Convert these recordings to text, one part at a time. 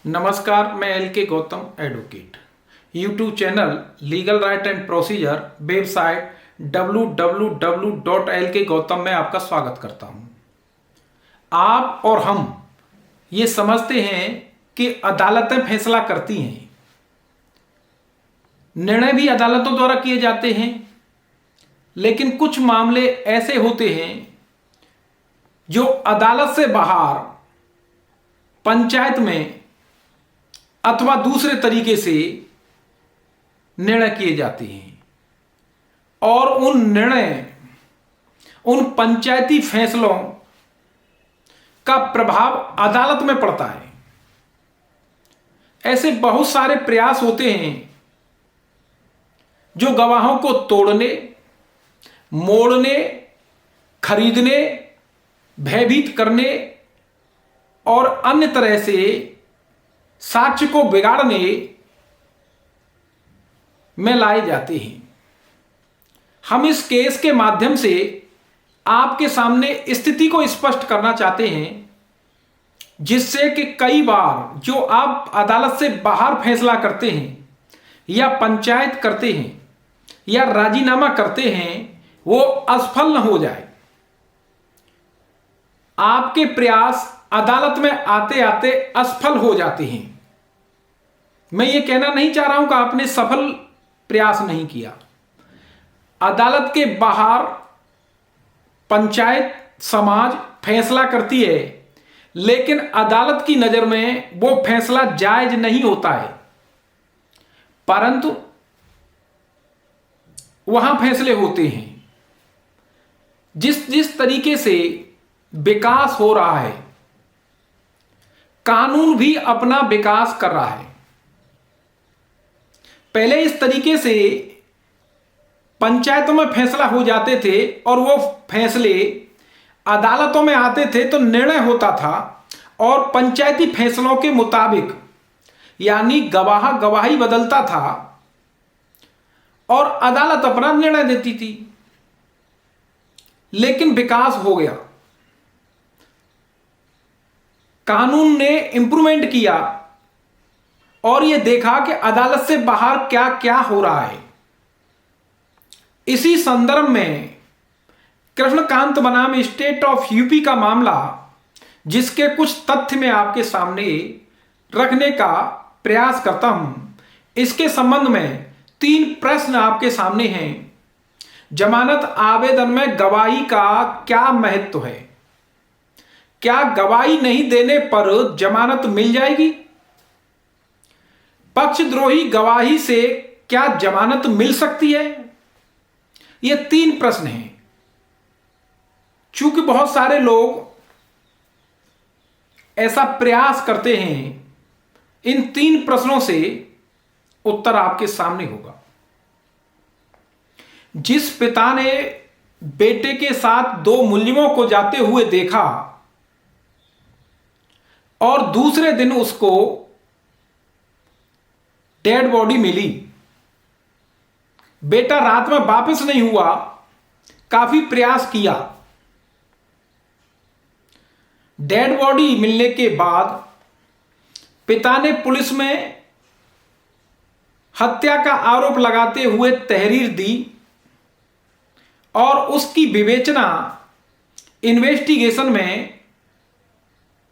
नमस्कार, मैं एल के Gautam advocate. YouTube channel legal right and procedure, website www.lkgautam में आपका स्वागत करता हूं। आप और हम ये समझते हैं कि अदालतें फैसला करती हैं, निर्णय भी अदालतों द्वारा किए जाते हैं, लेकिन कुछ मामले ऐसे होते हैं जो अदालत से बाहर पंचायत में अथवा दूसरे तरीके से निर्णय किए जाते हैं और उन पंचायती फैसलों का प्रभाव अदालत में पड़ता है। ऐसे बहुत सारे प्रयास होते हैं जो गवाहों को तोड़ने, मोड़ने, खरीदने, भयभीत करने और अन्य तरह से साक्ष्य को बिगाड़ने में लाए जाते हैं। हम इस केस के माध्यम से आपके सामने स्थिति को स्पष्ट करना चाहते हैं, जिससे कि कई बार जो आप अदालत से बाहर फैसला करते हैं या पंचायत करते हैं या राजीनामा करते हैं, वो असफल न हो जाए। आपके प्रयास अदालत में आते आते असफल हो जाते हैं। मैं ये कहना नहीं चाह रहा हूं कि आपने सफल प्रयास नहीं किया। अदालत के बाहर पंचायत, समाज फैसला करती है, लेकिन अदालत की नजर में वो फैसला जायज नहीं होता है, परंतु वहां फैसले होते हैं। जिस तरीके से विकास हो रहा है, कानून भी अपना विकास कर रहा है। पहले इस तरीके से पंचायतों में फैसला हो जाते थे और वो फैसले अदालतों में आते थे तो निर्णय होता था, और पंचायती फैसलों के मुताबिक यानी गवाही बदलता था और अदालत अपना निर्णय देती थी। लेकिन विकास हो गया, कानून ने इंप्रूवमेंट किया और यह देखा कि अदालत से बाहर क्या क्या हो रहा है। इसी संदर्भ में कृष्णकांत बनाम स्टेट ऑफ यूपी का मामला, जिसके कुछ तथ्य मैं आपके सामने रखने का प्रयास करता हूं, इसके संबंध में 3 प्रश्न आपके सामने हैं। जमानत आवेदन में गवाही का क्या महत्व है? क्या गवाही नहीं देने पर जमानत मिल जाएगी? पक्षद्रोही गवाही से क्या जमानत मिल सकती है? ये 3 प्रश्न हैं। चूंकि बहुत सारे लोग ऐसा प्रयास करते हैं, इन 3 प्रश्नों से उत्तर आपके सामने होगा। जिस पिता ने बेटे के साथ 2 मुलजिमों को जाते हुए देखा और दूसरे दिन उसको डेड बॉडी मिली, बेटा रात में वापस नहीं हुआ, काफी प्रयास किया। डेड बॉडी मिलने के बाद पिता ने पुलिस में हत्या का आरोप लगाते हुए तहरीर दी और उसकी विवेचना इन्वेस्टिगेशन में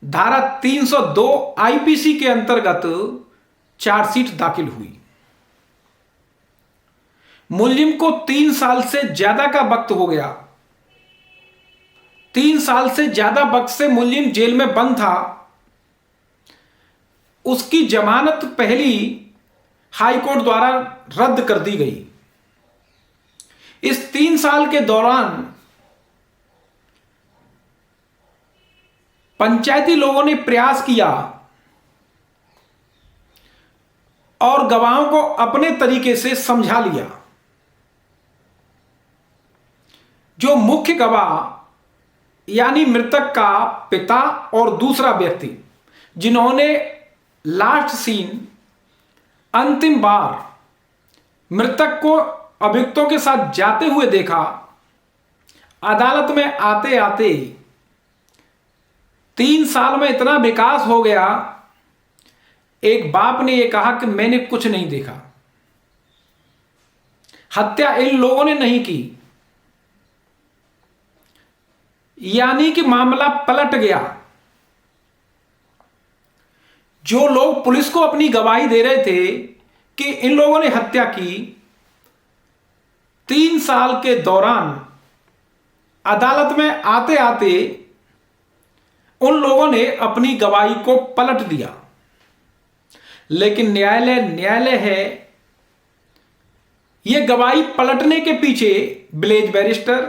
धारा 302 आईपीसी के अंतर्गत चार्जशीट दाखिल हुई। मुलजिम को 3 साल से ज्यादा का वक्त हो गया। 3 साल से ज्यादा वक्त से मुलजिम जेल में बंद था। उसकी जमानत पहली हाईकोर्ट द्वारा रद्द कर दी गई। इस 3 साल के दौरान पंचायती लोगों ने प्रयास किया और गवाहों को अपने तरीके से समझा लिया। जो मुख्य गवाह यानी मृतक का पिता और दूसरा व्यक्ति, जिन्होंने लास्ट सीन, अंतिम बार मृतक को अभियुक्तों के साथ जाते हुए देखा, अदालत में आते आते 3 साल में इतना विकास हो गया एक बाप ने यह कहा कि मैंने कुछ नहीं देखा, हत्या इन लोगों ने नहीं की, यानी कि मामला पलट गया। जो लोग पुलिस को अपनी गवाही दे रहे थे कि इन लोगों ने हत्या की, 3 साल के दौरान अदालत में आते आते उन लोगों ने अपनी गवाही को पलट दिया। लेकिन न्यायालय है। यह गवाही पलटने के पीछे विलेज बैरिस्टर,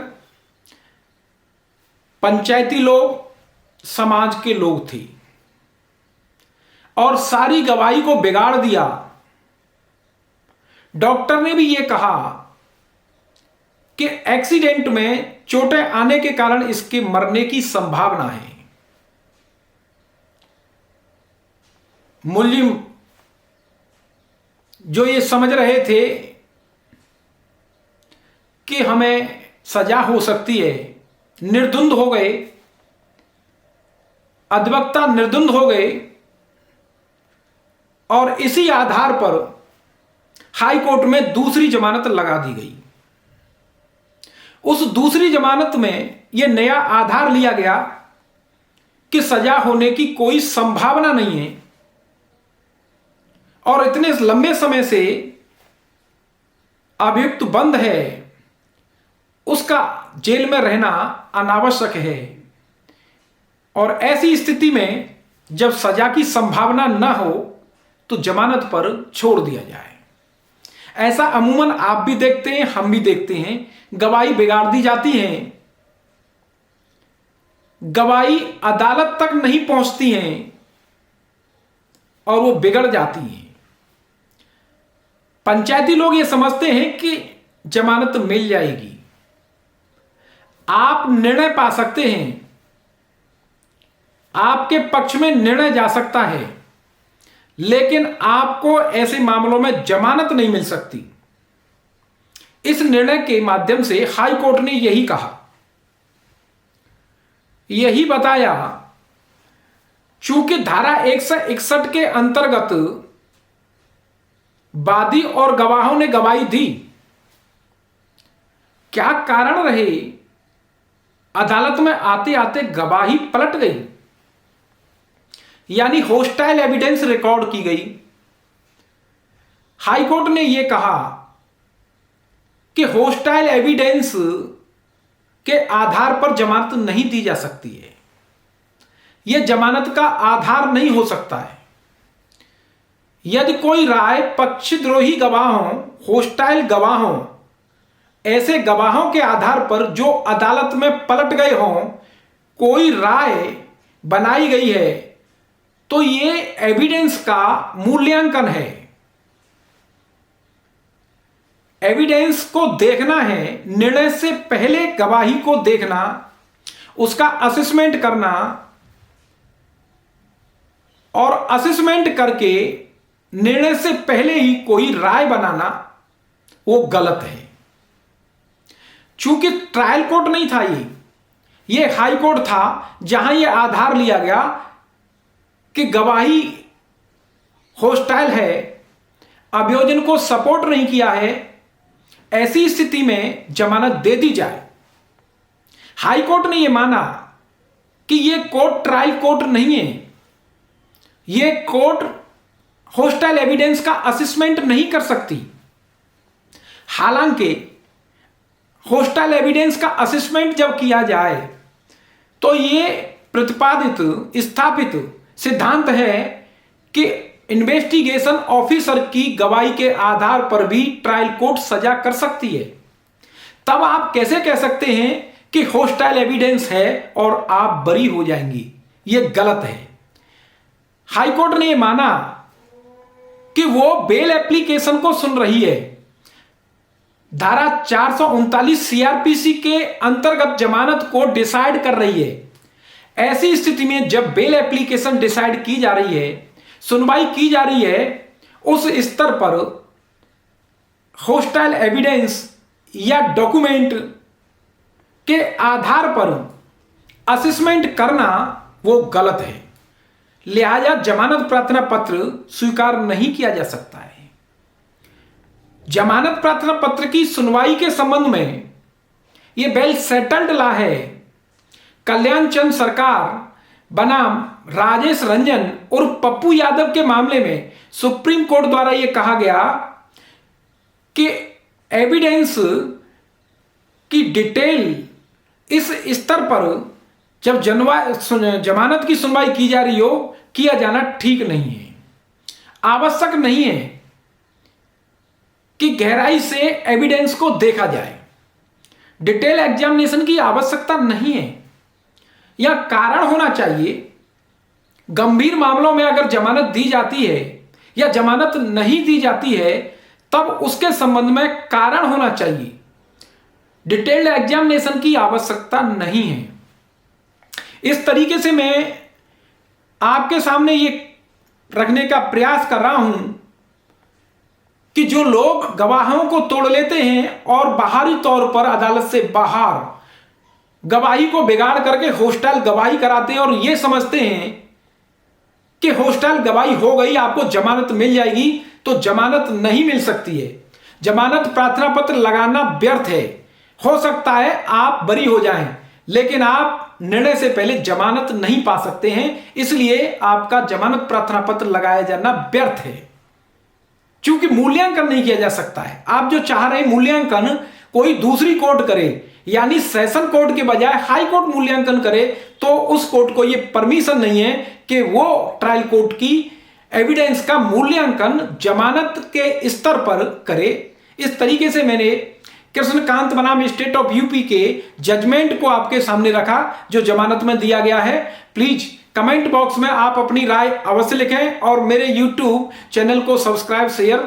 पंचायती लोग, समाज के लोग थे और सारी गवाही को बिगाड़ दिया। डॉक्टर ने भी यह कहा कि एक्सीडेंट में चोटें आने के कारण इसके मरने की संभावना है। मुलजिम जो ये समझ रहे थे कि हमें सजा हो सकती है, निर्धुंध हो गए, अधिवक्ता निर्धुंध हो गए और इसी आधार पर हाई कोर्ट में दूसरी जमानत लगा दी गई। उस दूसरी जमानत में यह नया आधार लिया गया कि सजा होने की कोई संभावना नहीं है और इतने लंबे समय से अभियुक्त बंद है, उसका जेल में रहना अनावश्यक है। और ऐसी स्थिति में जब सजा की संभावना न हो तो जमानत पर छोड़ दिया जाए। ऐसा अमूमन आप भी देखते हैं, हम भी देखते हैं। गवाही बिगाड़ दी जाती है, गवाही अदालत तक नहीं पहुंचती हैं और वो बिगड़ जाती हैं। पंचायती लोग ये समझते हैं कि जमानत मिल जाएगी, आप निर्णय पा सकते हैं, आपके पक्ष में निर्णय जा सकता है, लेकिन आपको ऐसे मामलों में जमानत नहीं मिल सकती। इस निर्णय के माध्यम से हाई कोर्ट ने यही कहा, यही बताया, चूंकि धारा 161 के अंतर्गत वादी और गवाहों ने गवाही दी, क्या कारण रहे अदालत में आते आते गवाही पलट गई, यानी होस्टाइल एविडेंस रिकॉर्ड की गई। हाई कोर्ट ने यह कहा कि होस्टाइल एविडेंस के आधार पर जमानत नहीं दी जा सकती है, यह जमानत का आधार नहीं हो सकता है। यदि कोई राय पक्षद्रोही गवाहों, होस्टाइल गवाहों, ऐसे गवाहों के आधार पर जो अदालत में पलट गए हों, कोई राय बनाई गई है, तो ये एविडेंस का मूल्यांकन है। एविडेंस को देखना है, निर्णय से पहले गवाही को देखना, उसका असेसमेंट करना और असेसमेंट करके निर्णय से पहले ही कोई राय बनाना वो गलत है। चूंकि ट्रायल कोर्ट नहीं था, ये हाई कोर्ट था, जहां ये आधार लिया गया कि गवाही होस्टाइल है, अभियोजन को सपोर्ट नहीं किया है, ऐसी स्थिति में जमानत दे दी जाए। हाई कोर्ट ने यह माना कि यह कोर्ट ट्रायल कोर्ट नहीं है, यह कोर्ट होस्टाइल एविडेंस का असेसमेंट नहीं कर सकती। हालांकि होस्टाइल एविडेंस का असेसमेंट जब किया जाए तो यह प्रतिपादित स्थापित सिद्धांत है कि इन्वेस्टिगेशन ऑफिसर की गवाही के आधार पर भी ट्रायल कोर्ट सजा कर सकती है। तब आप कैसे कह सकते हैं कि होस्टाइल एविडेंस है और आप बरी हो जाएंगी? यह गलत है। हाई कोर्ट ने यह माना कि वो बेल एप्लीकेशन को सुन रही है, धारा 439 सीआरपीसी के अंतर्गत जमानत को डिसाइड कर रही है। ऐसी स्थिति में जब बेल एप्लीकेशन डिसाइड की जा रही है, सुनवाई की जा रही है, उस स्तर पर होस्टाइल एविडेंस या डॉक्यूमेंट के आधार पर असेसमेंट करना वो गलत है। लिहाजा जमानत प्रार्थना पत्र स्वीकार नहीं किया जा सकता है। जमानत प्रार्थना पत्र की सुनवाई के संबंध में यह वेल सेटल्ड लॉ है। कल्याण चंद सरकार बनाम राजेश रंजन उर्फ पप्पू यादव के मामले में सुप्रीम कोर्ट द्वारा यह कहा गया कि एविडेंस की डिटेल इस स्तर पर जब जमानत की सुनवाई की जा रही हो किया जाना ठीक नहीं है। आवश्यक नहीं है कि गहराई से एविडेंस को देखा जाए। डिटेल एग्जामिनेशन की आवश्यकता नहीं है। यह कारण होना चाहिए। गंभीर मामलों में अगर जमानत दी जाती है या जमानत नहीं दी जाती है तब उसके संबंध में कारण होना चाहिए। डिटेल्ड एग्जामिनेशन की आवश्यकता नहीं है। इस तरीके से मैं आपके सामने ये रखने का प्रयास कर रहा हूं कि जो लोग गवाहों को तोड़ लेते हैं और बाहरी तौर पर अदालत से बाहर गवाही को बिगाड़ करके हॉस्टाइल गवाही कराते हैं और यह समझते हैं कि हॉस्टाइल गवाही हो गई आपको जमानत मिल जाएगी, तो जमानत नहीं मिल सकती है। जमानत प्रार्थना पत्र लगाना व्यर्थ है। हो सकता है आप बरी हो जाएं, लेकिन आप निर्णय से पहले जमानत नहीं पा सकते हैं। इसलिए आपका जमानत प्रार्थना पत्र लगाया जाना व्यर्थ है, क्योंकि मूल्यांकन नहीं किया जा सकता है। आप जो चाह रहे हैं मूल्यांकन कोई दूसरी कोर्ट करे, यानी सेशन कोर्ट के बजाय हाई कोर्ट मूल्यांकन करे, तो उस कोर्ट को यह परमिशन नहीं है कि वो ट्रायल कोर्ट की एविडेंस का मूल्यांकन जमानत के स्तर पर करे। इस तरीके से मैंने कृष्णकांत बनाम स्टेट ऑफ यूपी के जजमेंट को आपके सामने रखा जो जमानत में दिया गया है। प्लीज कमेंट बॉक्स में आप अपनी राय अवश्य लिखें और मेरे यूट्यूब चैनल को सब्सक्राइब शेयर